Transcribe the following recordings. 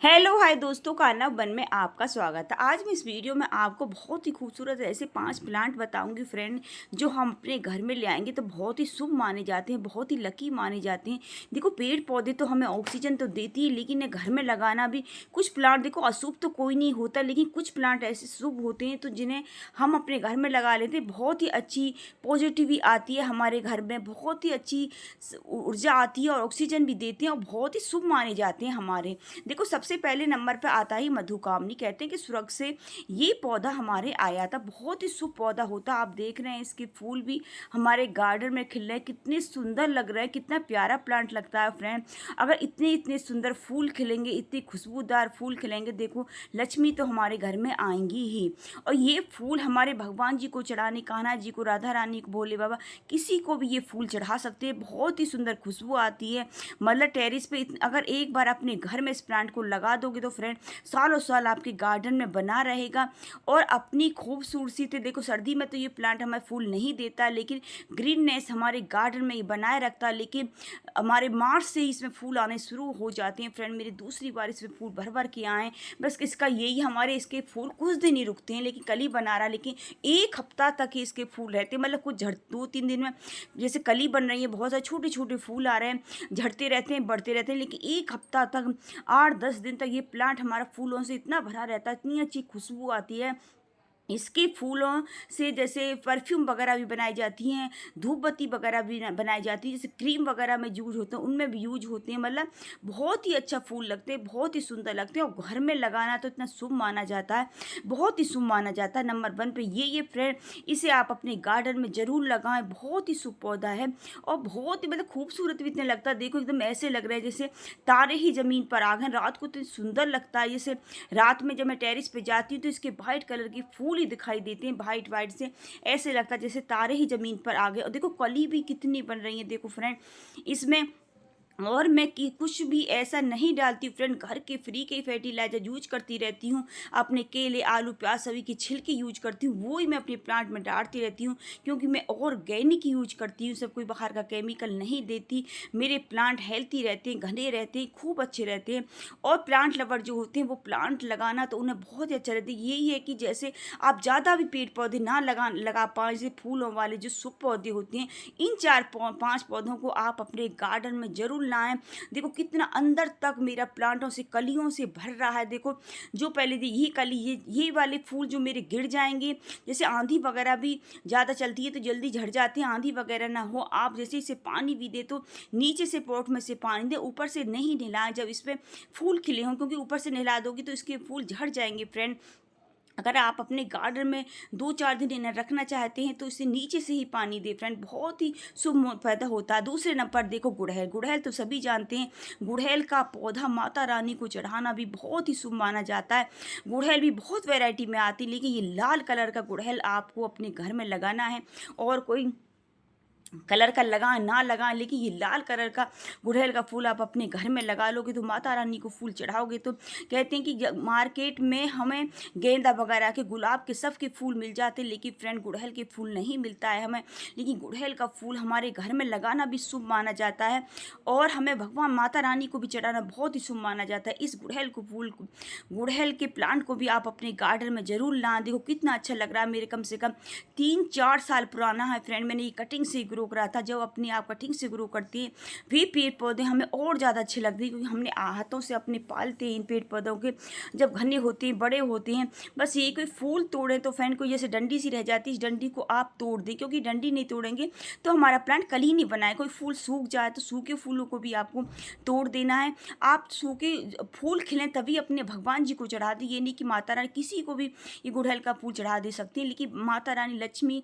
Hello hi दोस्तों, Kanha one में आपका स्वागत है। आज मैं इस वीडियो में आपको बहुत ही खूबसूरत ऐसे 5 प्लांट बताऊंगी फ्रेंड, जो हम अपने घर में ले आएंगे तो बहुत ही शुभ माने जाते हैं, बहुत ही लकी माने जाते हैं। देखो, पेड़ पौधे तो हमें ऑक्सीजन तो देती है, लेकिन घर में लगाना भी कुछ प्लांट, देखो अशुभ तो कोई नहीं होता, लेकिन कुछ प्लांट ऐसे शुभ होते हैं तो जिन्हें हम अपने घर में लगा लेते हैं। बहुत ही अच्छी पॉजिटिविटी आती है हमारे घर में, बहुत ही अच्छी ऊर्जा आती है और ऑक्सीजन भी देते हैं और बहुत ही शुभ माने जाते हैं हमारे। देखो, सबसे पहले नंबर पे आता ही मधुकामनी। कहते हैं कि स्वर्ग से ये पौधा हमारे आया था, बहुत ही शुभ पौधा होता। आप देख रहे हैं इसके फूल भी हमारे गार्डन में खिल रहे हैं, कितने सुंदर लग रहे हैं, कितना प्यारा प्लांट लगता है फ्रेंड। अगर इतने इतने सुंदर फूल खिलेंगे, इतने खुशबूदार फूल खिलेंगे, देखो लक्ष्मी तो हमारे घर में आएंगी ही। और ये फूल हमारे भगवान जी को चढ़ाने, कान्हा जी को, राधा रानी को, भोले बाबा, किसी को भी ये फूल चढ़ा सकते हैं। बहुत ही सुंदर खुशबू आती है। मतलब टेरिस पे अगर एक बार अपने घर में इस प्लांट को लगा दोगे तो फ्रेंड सालों साल आपके गार्डन में बना रहेगा और अपनी खूबसूरती से। देखो, सर्दी में तो ये प्लांट हमें फूल नहीं देता, लेकिन ग्रीननेस हमारे गार्डन में ये बनाए रखता है। लेकिन हमारे मार्च से ही इसमें फूल आने शुरू हो जाते हैं फ्रेंड। मेरी दूसरी बार इसमें फूल भर भर के आए। बस इसका यही, हमारे इसके फूल कुछ दिन ही रुकते हैं, लेकिन कली बना रहा, लेकिन एक हफ्ता तक ही इसके फूल रहते हैं। मतलब कुछ झड़ 2-3 दिन में जैसे कली बन रही है, बहुत सारे छोटे छोटे फूल आ रहे हैं, झड़ते रहते हैं, बढ़ते रहते हैं, लेकिन एक हफ्ता तक, 8-10 दिन तक ये प्लांट हमारा फूलों से इतना भरा रहता है, इतनी अच्छी खुशबू आती है। इसके फूलों से जैसे परफ्यूम वगैरह भी बनाई जाती हैं, धूप बत्ती वगैरह भी बनाई जाती है, जैसे क्रीम वगैरह में यूज होते हैं, उनमें भी यूज होते हैं। मतलब बहुत ही अच्छा फूल लगते हैं, बहुत ही सुंदर लगते हैं और घर में लगाना तो इतना शुभ माना जाता है, बहुत ही शुभ माना जाता है। नंबर 1 पे ये फ्रेंड, इसे आप अपने गार्डन में ज़रूर लगाएं। बहुत ही शुभ पौधा है और बहुत ही मतलब खूबसूरत भी इतना लगता है। देखो, एकदम ऐसे लग रहा है जैसे तारे ही ज़मीन पर आ गए। रात को तो सुंदर लगता है। जैसे रात में जब मैं टेरिस पे जाती हूँ तो इसके वाइट कलर के फूल ही दिखाई देते हैं, वाइट वाइट से, ऐसे लगता है जैसे तारे ही ज़मीन पर आ गए। और देखो कली भी कितनी बन रही है, देखो फ्रेंड इसमें। और मैं कि कुछ भी ऐसा नहीं डालती हूँ फ्रेंड, घर के फ्री के फर्टिलाइजर यूज करती रहती हूँ। अपने केले, आलू, प्याज सभी की छिलके यूज करती हूँ, वो ही मैं अपने प्लांट में डालती रहती हूँ, क्योंकि मैं ऑर्गेनिक यूज करती हूँ, सब कोई बाहर का केमिकल नहीं देती। मेरे प्लांट हेल्थी रहते हैं, घने रहते हैं, खूब अच्छे रहते हैं। और प्लांट लवर जो होते हैं वो प्लांट लगाना तो उन्हें बहुत ही अच्छा रहता है। यही है कि जैसे आप ज़्यादा भी पेड़ पौधे ना लगा पाएँ, जैसे फूलों वाले जो शुभ पौधे होते हैं, इन 4-5 पौधों को आप अपने गार्डन में ज़रूर लाएं। देखो कितना अंदर तक मेरा प्लांटों से, कलियों से भर रहा है। देखो, जो पहले थी ये कली, ये वाले फूल जो मेरे गिर जाएंगे, जैसे आंधी वगैरह भी ज़्यादा चलती है तो जल्दी झड़ जाते हैं। आंधी वगैरह ना हो, आप जैसे इसे पानी भी दे तो नीचे से पॉट में से पानी दे, ऊपर से नहीं नहलाएं जब इस पर फूल खिले हों, क्योंकि ऊपर से नहला दोगी तो इसके फूल झड़ जाएंगे फ्रेंड। अगर आप अपने गार्डन में 2-4 दिन इन्हें रखना चाहते हैं तो इसे नीचे से ही पानी दें फ्रेंड, बहुत ही शुभ पैदा होता है। दूसरे नंबर देखो गुड़हल। गुड़हल तो सभी जानते हैं, गुड़हल का पौधा माता रानी को चढ़ाना भी बहुत ही शुभ माना जाता है। गुड़हल भी बहुत वैरायटी में आती है, लेकिन ये लाल कलर का गुड़हल आपको अपने घर में लगाना है। और कोई कलर का लगाएं ना लगाएं, लेकिन ये लाल कलर का गुड़हल का फूल आप अपने घर में लगा लोगे तो माता रानी को फूल चढ़ाओगे तो कहते हैं कि मार्केट में हमें गेंदा वगैरह के, गुलाब के, सब के फूल मिल जाते हैं, लेकिन फ्रेंड गुड़हल के फूल नहीं मिलता है हमें। लेकिन गुड़हल का फूल हमारे घर में लगाना भी शुभ माना जाता है और हमें भगवान माता रानी को भी चढ़ाना बहुत ही शुभ माना जाता है। इस गुड़हल को फूल, गुड़हल के प्लांट को भी आप अपने गार्डन में ज़रूर लाएं। देखो कितना अच्छा लग रहा है। मेरे कम से कम 3-4 साल पुराना है फ्रेंड, मैंने ये कटिंग से ग्रो करा था। जब अपने आप कटिंग से ग्रो करती है वे पेड़ पौधे हमें और ज़्यादा अच्छे लगते हैं, क्योंकि हमने हाथों से अपने पालते हैं इन पेड़ पौधों के। जब घने होते हैं, बड़े होते हैं, बस ये कोई फूल तोड़े तो फ्रेंड कोई जैसे डंडी सी रह जाती है, इस डंडी को आप तोड़ दें, क्योंकि डंडी नहीं तोड़ेंगे तो हमारा प्लांट कली नहीं बनाए। कोई फूल सूख जाए तो सूखे फूलों को भी आपको तोड़ देना है। आप सूखे फूल खिलें तभी अपने भगवान जी को चढ़ा दें। ये नहीं कि माता रानी, किसी को भी ये गुड़हल का फूल चढ़ा दे सकती हैं, लेकिन माता रानी लक्ष्मी,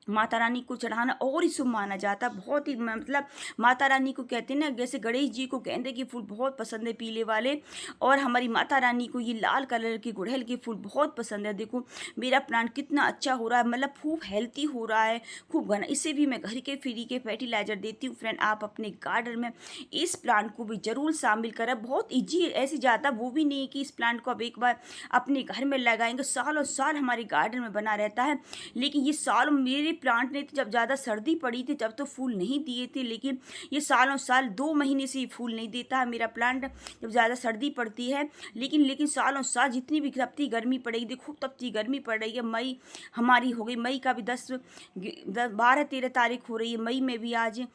माता रानी को चढ़ाना और ही शुभ माना जाता है। बहुत ही मतलब माता रानी को कहते हैं ना, जैसे गणेश जी को गेंदे के फूल बहुत पसंद है, पीले वाले, और हमारी माता रानी को ये लाल कलर के गुड़हल के फूल बहुत पसंद है। देखो मेरा प्लांट कितना अच्छा हो रहा है, मतलब खूब हेल्थी हो रहा है, खूब घना। इसे भी मैं घर के फ्री के फर्टिलाइजर देती हूँ फ्रेंड। आप अपने गार्डन में इस प्लांट को भी ज़रूर शामिल करें। बहुत ईजी, ऐसे ज़्यादा वो भी नहीं है कि इस प्लांट को आप एक बार अपने घर में लगाएंगे सालों साल हमारे गार्डन में बना रहता है, लेकिन ये साल मेरे प्लांट ने तो जब ज़्यादा सर्दी पड़ी थी तब तो फूल नहीं दिए थे, लेकिन ये सालों साल 2 महीने से ही फूल नहीं देता है मेरा प्लांट जब ज़्यादा सर्दी पड़ती है। लेकिन सालों साल जितनी भी तपती गर्मी पड़ेगी, खूब तपती गर्मी पड़ रही है। मई हमारी हो गई, मई का भी 12-13 तारीख हो रही है मई में भी आज,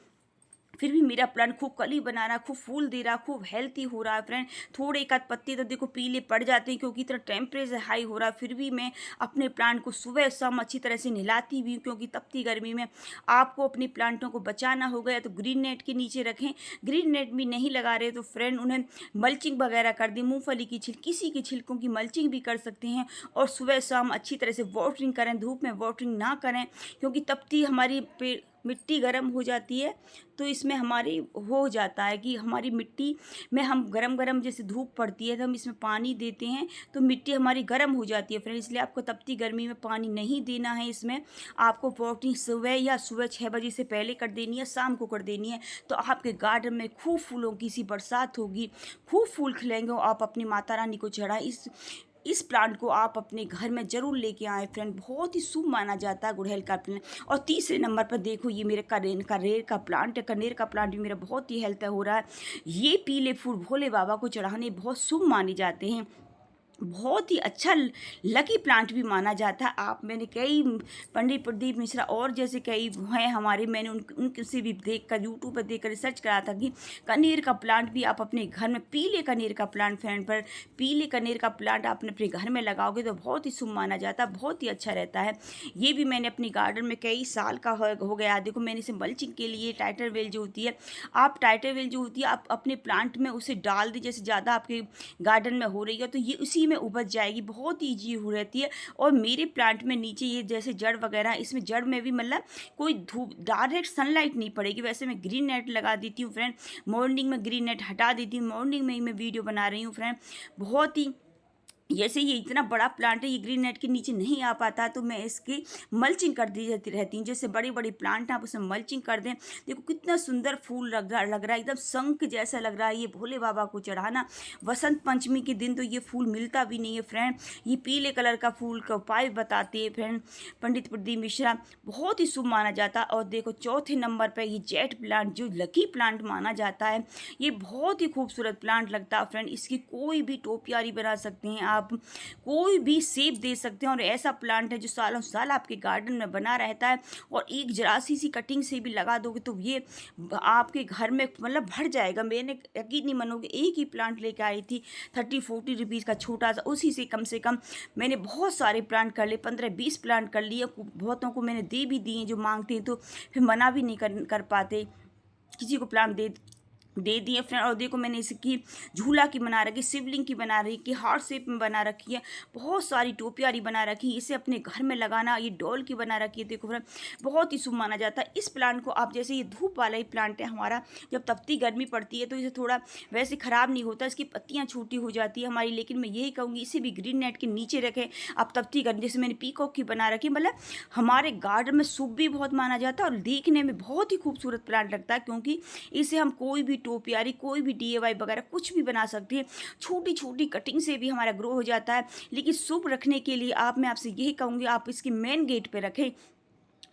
फिर भी मेरा प्लांट खूब कली बना रहा, खूब फूल दे रहा, खूब हेल्थी हो रहा है फ्रेंड। थोड़े एक आध पत्ते तो देखो पीले पड़ जाते हैं क्योंकि इतना टेम्परेचर हाई हो रहा है, फिर भी मैं अपने प्लांट को सुबह शाम अच्छी तरह से नहलाती भी हूँ, क्योंकि तपती गर्मी में आपको अपने प्लांटों को बचाना होगा। या तो ग्रीन नेट के नीचे रखें, ग्रीन नेट भी नहीं लगा रहे तो फ्रेंड उन्हें मल्चिंग वगैरह कर दें, मूँगफली की किसी के छिलकों की मल्चिंग भी कर सकते हैं। और सुबह शाम अच्छी तरह से वाटरिंग करें, धूप में वाटरिंग ना करें, क्योंकि तपती हमारी मिट्टी गर्म हो जाती है, तो इसमें हमारी हो जाता है कि हमारी मिट्टी में हम गरम जैसे धूप पड़ती है तो हम इसमें पानी देते हैं तो मिट्टी हमारी गर्म हो जाती है फ्रेंड। इसलिए आपको तपती गर्मी में पानी नहीं देना है। इसमें आपको वाटरिंग सुबह 6 बजे से पहले कर देनी है, शाम को कर देनी है, तो आपके गार्डन में खूब फूलों की सी बरसात होगी, खूब फूल खिलेंगे और आप अपनी माता रानी को चढ़ाएं। इस प्लांट को आप अपने घर में ज़रूर लेके आएँ फ्रेंड, बहुत ही शुभ माना जाता है गुड़हल का प्लांट। और तीसरे नंबर पर देखो ये मेरे कनेर का प्लांट है। कनेर का प्लांट भी मेरा बहुत ही हेल्थ हो रहा है। ये पीले फूल भोले बाबा को चढ़ाने बहुत शुभ माने जाते हैं, बहुत ही अच्छा लकी प्लांट भी माना जाता है। मैंने कई पंडित प्रदीप मिश्रा और जैसे कई हैं हमारे, मैंने उनसे भी देखकर यूट्यूब पर देखकर रिसर्च करा था कि कनेर का प्लांट भी आप अपने घर में, पीले कनेर का प्लांट फ्रेंड पर पीले कनेर का प्लांट आप अपने घर में लगाओगे तो बहुत ही शुभ माना जाता है, बहुत ही अच्छा रहता है। ये भी मैंने अपने गार्डन में कई साल का हो गया। देखो मैंने इसे मल्चिंग के लिए टाइटर वेल जो होती है, आप अपने प्लांट में उसे डाल दी, जैसे ज़्यादा आपके गार्डन में हो रही है तो ये उसी में उपज जाएगी, बहुत ईजी हो रहती है। और मेरे प्लांट में नीचे ये जैसे जड़ वगैरह, इसमें जड़ में भी मतलब कोई धूप डायरेक्ट सनलाइट नहीं पड़ेगी। वैसे मैं ग्रीन नेट लगा देती हूँ फ्रेंड, मॉर्निंग में ग्रीन नेट हटा देती हूँ, मॉर्निंग में ही मैं वीडियो बना रही हूँ फ्रेंड। बहुत ही जैसे ये इतना बड़ा प्लांट है, ये ग्रीन नेट के नीचे नहीं आ पाता तो मैं इसकी मल्चिंग कर दी रहती हूँ। जैसे बड़ी बड़ी प्लांट हैं आप उसमें मल्चिंग कर दें। देखो कितना सुंदर फूल लग रहा है, एकदम शंख जैसा लग रहा है। ये भोले बाबा को चढ़ाना, वसंत पंचमी के दिन तो ये फूल मिलता भी नहीं है फ्रेंड। ये पीले कलर का फूल का उपाय बताते हैं फ्रेंड पंडित प्रदीप मिश्रा, बहुत ही शुभ माना जाता है। और देखो चौथे नंबर पर ये जेट प्लांट जो लकी प्लांट माना जाता है, ये बहुत ही खूबसूरत प्लांट लगता है फ्रेंड। इसकी कोई भी टोपियारी बना सकते हैं आप, कोई भी शेप दे सकते हैं। और ऐसा प्लांट है जो सालों साल आपके गार्डन में बना रहता है। और एक जरा सी कटिंग से भी लगा दोगे तो ये आपके घर में मतलब भर जाएगा। मैंने यकीन नहीं मानोगे, एक ही प्लांट लेके आई थी 30-40 रुपीज़ का छोटा सा, उसी से कम मैंने बहुत सारे प्लांट कर लिए, 15-20 प्लांट कर लिए। बहुतों को मैंने दे भी दिए जो मांगते हैं, तो फिर मना भी नहीं कर पाते, किसी को प्लांट दे दिए फ्रेंड। और देखो मैंने इसकी झूला की बना रखी, शिवलिंग की बना रखी, हार्ट शेप में बना रखी है, बहुत सारी टोपियारी बना रखी है। इसे अपने घर में लगाना, ये डॉल की बना रखी है। देखो फ्रेंड बहुत ही शुभ माना जाता है। इस प्लांट को आप, जैसे ये धूप वाला ही प्लांट है हमारा, जब तपती गर्मी पड़ती है तो इसे थोड़ा वैसे ख़राब नहीं होता, इसकी पत्तियाँ छोटी हो जाती है हमारी। लेकिन मैं यही कहूँगी इसे भी ग्रीन नेट के नीचे रखें आप तपती गर्मी। जैसे मैंने पीकॉक की बना रखी, मतलब हमारे गार्डन में शुभ भी बहुत माना जाता है और देखने में बहुत ही खूबसूरत प्लांट लगता है, क्योंकि इसे हम कोई भी टोपियारी, कोई भी DIY वगैरह कुछ भी बना सकते हैं। छोटी छोटी कटिंग से भी हमारा ग्रो हो जाता है। लेकिन शुभ रखने के लिए मैं आपसे यही कहूँगी आप इसकी मेन गेट पे रखें।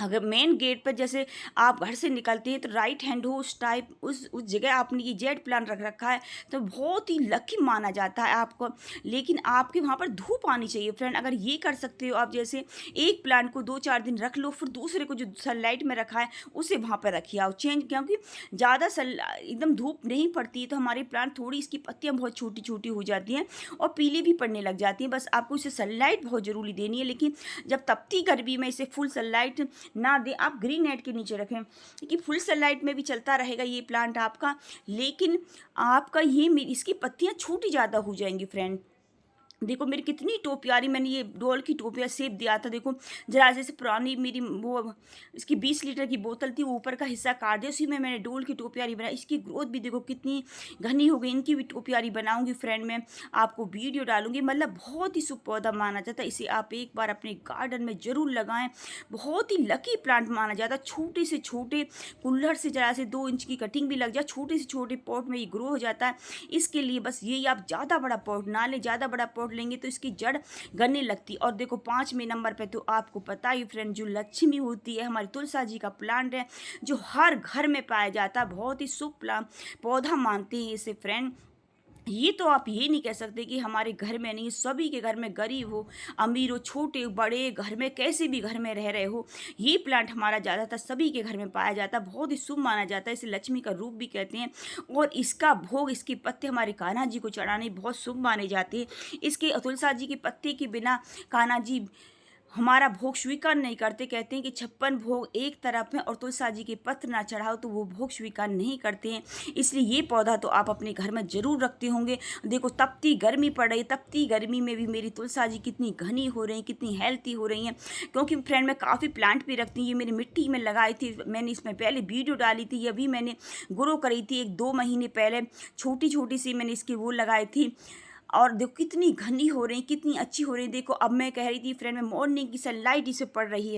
अगर मेन गेट पर जैसे आप घर से निकलते हैं तो राइट हैंड हो उस टाइप उस जगह आपने ये जेट प्लांट रख रखा है तो बहुत ही लकी माना जाता है आपको। लेकिन आपके वहाँ पर धूप आनी चाहिए फ्रेंड। अगर ये कर सकते हो आप, जैसे एक प्लांट को 2-4 दिन रख लो, फिर दूसरे को जो सनलाइट में रखा है उसे वहाँ पर रखिए आओ चेंज, क्योंकि ज़्यादा एकदम धूप नहीं पड़ती है तो हमारी प्लांट थोड़ी, इसकी पत्तियाँ बहुत छोटी छोटी हो जाती हैं और पीली भी पड़ने लग जाती हैं। बस आपको इसे सनलाइट बहुत ज़रूरी देनी है। लेकिन जब तपती गर्मी में इसे फुल सनलाइट ना दें, आप ग्रीन नेट के नीचे रखें, क्योंकि फुल सनलाइट में भी चलता रहेगा ये प्लांट आपका, लेकिन आपका इसकी पत्तियां छोटी ज़्यादा हो जाएंगी फ्रेंड। देखो मेरी कितनी टोपियारी, मैंने ये डोल की टोपिया शेप दिया था। देखो जरा जैसे पुरानी मेरी वो इसकी 20 लीटर की बोतल थी, वो ऊपर का हिस्सा काट दिया, उसी में मैंने डोल की टोपियारी बनाई। इसकी ग्रोथ भी देखो कितनी घनी हो गई। इनकी भी टोपियारी बनाऊंगी फ्रेंड, मैं आपको वीडियो डालूंगी। मतलब बहुत ही शुभ पौधा माना जाता है, इसे आप एक बार अपने गार्डन में ज़रूर लगाएं। बहुत ही लकी प्लांट माना जाता है। छोटे से छोटे कुल्हड़ से जरा से 2 इंच की कटिंग भी लग जाए, छोटे से छोटे पॉट में ये ग्रो हो जाता है। इसके लिए बस यही, आप ज़्यादा बड़ा पॉट ना लें, ज़्यादा बड़ा पॉट तोड़ लेंगे तो इसकी जड़ गलने लगती। और देखो 5वें नंबर पे तो आपको पता ही फ्रेंड, जो लक्ष्मी होती है, हमारी तुलसा जी का प्लांट है जो हर घर में पाया जाता है, बहुत ही शुभ पौधा मानते हैं इसे फ्रेंड। ये तो आप ये नहीं कह सकते कि हमारे घर में नहीं, सभी के घर में, गरीब हो, अमीर हो, छोटे बड़े, घर में कैसे भी घर में रह रहे हो, ये प्लांट हमारा ज़्यादातर सभी के घर में पाया जाता है, बहुत ही शुभ माना जाता है, इसे लक्ष्मी का रूप भी कहते हैं। और इसका भोग, इसके पत्ते हमारे कान्हा जी को चढ़ाने बहुत शुभ माने जाते हैं। इसके तुलसा जी के पत्ते के बिना कान्हा जी हमारा भोग स्वीकार नहीं करते, कहते हैं कि 56 भोग एक तरफ में और तुलसा जी के पत्र ना चढ़ाओ तो वो भोग स्वीकार नहीं करते हैं। इसलिए ये पौधा तो आप अपने घर में ज़रूर रखते होंगे। देखो तपती गर्मी पड़ रही, तपती गर्मी में भी मेरी तुलसा जी कितनी घनी हो रही, कितनी हेल्थी हो रही हैं। क्योंकि फ्रेंड मैं काफ़ी प्लांट भी रखती हूँ, ये मेरी मिट्टी में लगाई थी, मैंने इसमें पहले वीडियो डाली थी, अभी मैंने ग्रो करी थी 1-2 महीने पहले, छोटी छोटी सी मैंने इसकी वो लगाई थी। और देखो कितनी घनी हो रही, कितनी अच्छी हो रही। देखो अब मैं कह रही थी फ्रेंड, में मॉर्निंग की सनलाइट इसे पड़ रही है।